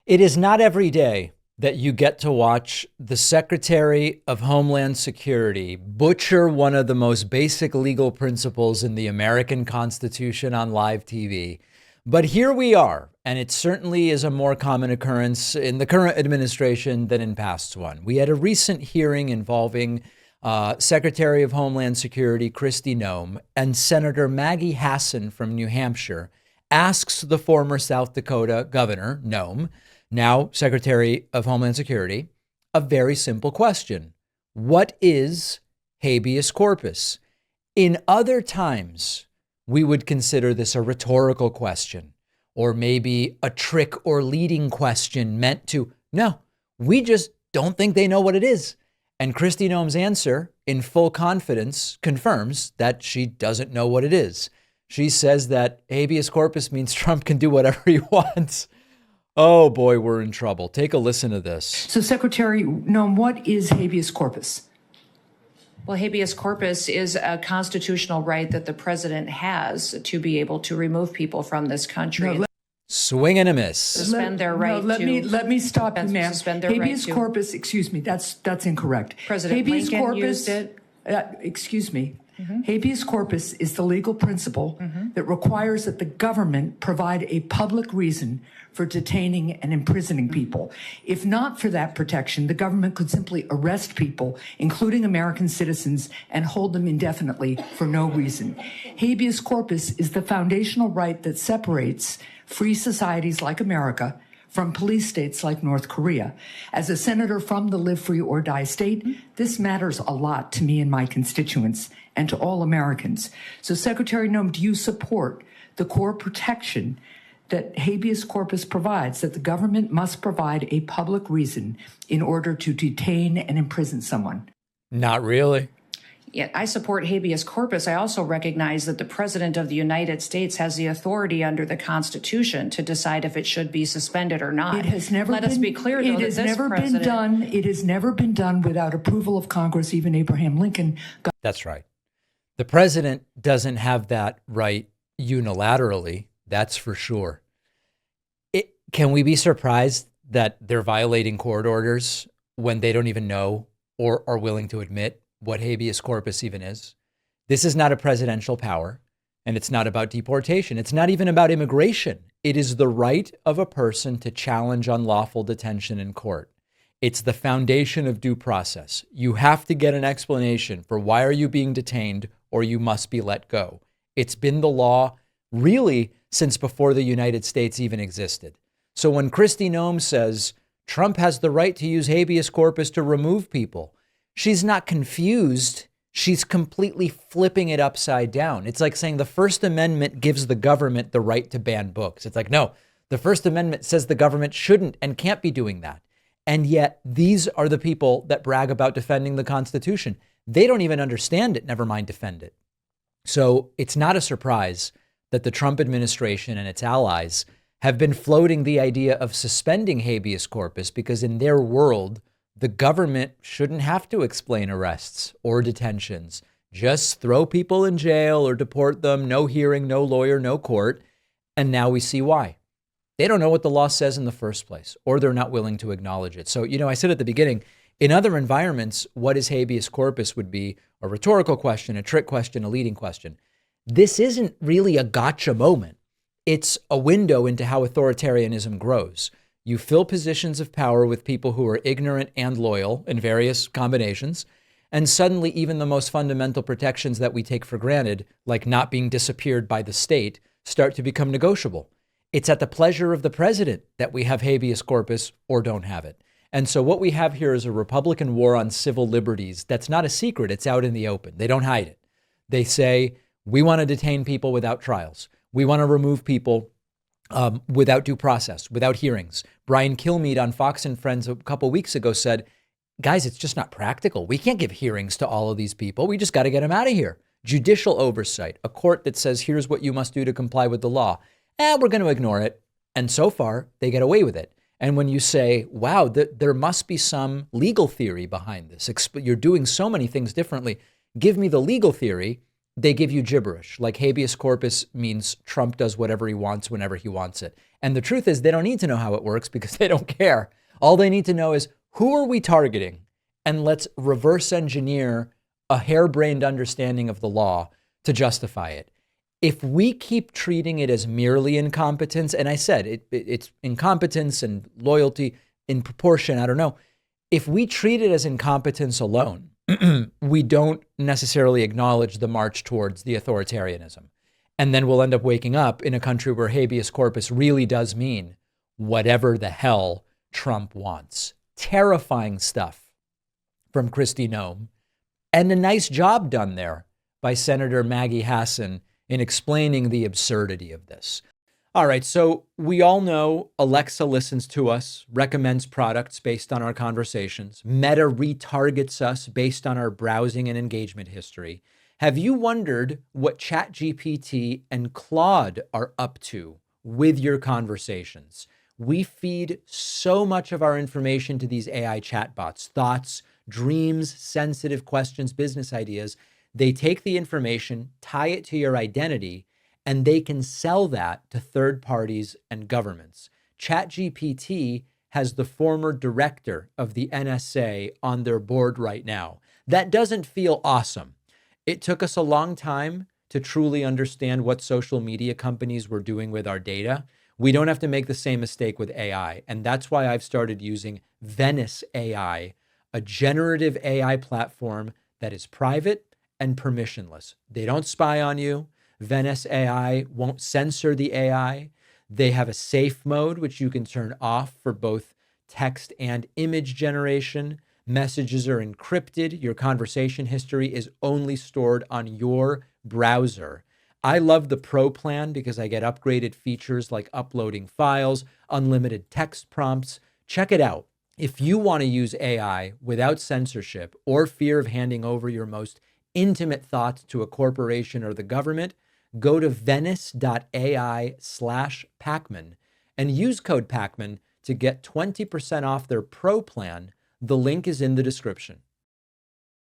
It is not every day that you get to watch the Secretary of Homeland Security butcher one of the most basic legal principles in the American Constitution on live TV. But here we are, and it certainly is a more common occurrence in the current administration than in past one. We had a recent hearing involving Secretary of Homeland Security Kristi Noem, and Senator Maggie Hassan from New Hampshire asks the former South Dakota Governor, Noem, now Secretary of Homeland Security, a very simple question. What is habeas corpus? In other times, we would consider this a rhetorical question, or maybe a trick or leading question meant to, no, we just don't think they know what it is. And Kristi Noem's answer, in full confidence, confirms that she doesn't know what it is. She says that habeas corpus means Trump can do whatever he wants. Oh boy, we're in trouble. Take a listen to this. So Secretary Noem, what is habeas corpus? Well, habeas corpus is a constitutional right that the president has to be able to remove people from this country. Swing and a miss. Suspend their right let me stop you, ma'am. Suspend their Habeas right corpus, excuse me, that's incorrect. President habeas Lincoln corpus, used it. Excuse me. Habeas corpus is the legal principle that requires that the government provide a public reason for detaining and imprisoning people. If not for that protection, the government could simply arrest people, including American citizens, and hold them indefinitely for no reason. Habeas corpus is the foundational right that separates free societies like America from police states like North Korea. As a senator from the live free or die state, this matters a lot to me and my constituents and to all Americans. So Secretary Noem, do you support the core protection that habeas corpus provides, that the government must provide a public reason in order to detain and imprison someone? Not really. Yeah, I support habeas corpus. I also recognize that the president of the United States has the authority under the Constitution to decide if it should be suspended or not. It has never Let us be clear, though, it has never been done. It has never been done without approval of Congress. Even Abraham Lincoln got. That's right. The president doesn't have that right unilaterally. That's for sure. Can we be surprised that they're violating court orders when they don't even know or are willing to admit what habeas corpus even is? This is not a presidential power, and it's not about deportation. It's not even about immigration. It is the right of a person to challenge unlawful detention in court. It's the foundation of due process. You have to get an explanation for why are you being detained, or you must be let go. It's been the law really since before the United States even existed. So when Kristi Noem says Trump has the right to use habeas corpus to remove people, she's not confused. She's completely flipping it upside down. It's like saying the First Amendment gives the government the right to ban books. It's like, no, the First Amendment says the government shouldn't and can't be doing that. And yet these are the people that brag about defending the Constitution. They don't even understand it, never mind defend it. So it's not a surprise that the Trump administration and its allies have been floating the idea of suspending habeas corpus because in their world, the government shouldn't have to explain arrests or detentions. Just throw people in jail or deport them. No hearing, no lawyer, no court. And now we see why. They don't know what the law says in the first place, or they're not willing to acknowledge it. So, I said at the beginning, in other environments, what is habeas corpus would be a rhetorical question, a trick question, a leading question. This isn't really a gotcha moment. It's a window into how authoritarianism grows. You fill positions of power with people who are ignorant and loyal in various combinations. And suddenly, even the most fundamental protections that we take for granted, like not being disappeared by the state, start to become negotiable. It's at the pleasure of the president that we have habeas corpus or don't have it. And so what we have here is a Republican war on civil liberties. That's not a secret. It's out in the open. They don't hide it. They say, we want to detain people without trials. We want to remove people without due process, without hearings. Brian Kilmeade on Fox and Friends a couple weeks ago said, guys, it's just not practical. We can't give hearings to all of these people. We just got to get them out of here. Judicial oversight, a court that says, here's what you must do to comply with the law. We're going to ignore it. And so far, they get away with it. And when you say, wow, there must be some legal theory behind this. You're doing so many things differently. Give me the legal theory. they give you gibberish. Like habeas corpus means Trump does whatever he wants whenever he wants it. And the truth is they don't need to know how it works because they don't care. All they need to know is who are we targeting? And let's reverse engineer a harebrained understanding of the law to justify it. If we keep treating it as merely incompetence, and I said it's incompetence and loyalty in proportion, I don't know. If we treat it as incompetence alone, we don't necessarily acknowledge the march towards the authoritarianism. And then we'll end up waking up in a country where habeas corpus really does mean whatever the hell Trump wants. Terrifying stuff from Kristi Noem. And a nice job done there by Senator Maggie Hassan in explaining the absurdity of this. All right, so we all know Alexa listens to us, recommends products based on our conversations. Meta retargets us based on our browsing and engagement history. Have you wondered what ChatGPT and Claude are up to with your conversations? We feed so much of our information to these AI chatbots, thoughts, dreams, sensitive questions, business ideas. They take the information, tie it to your identity, and they can sell that to third parties and governments. ChatGPT has the former director of the NSA on their board right now. That doesn't feel awesome. It took us a long time to truly understand what social media companies were doing with our data. We don't have to make the same mistake with AI. And that's why I've started using Venice AI, a generative AI platform that is private and permissionless. They don't spy on you. Venice AI won't censor the AI. They have a safe mode, which you can turn off for both text and image generation. Messages are encrypted. Your conversation history is only stored on your browser. I love the Pro plan because I get upgraded features like uploading files, unlimited text prompts. Check it out. If you want to use AI without censorship or fear of handing over your most intimate thoughts to a corporation or the government, go to venice.ai/Pacman and use code Pacman to get 20% off their Pro plan. The link is in the description.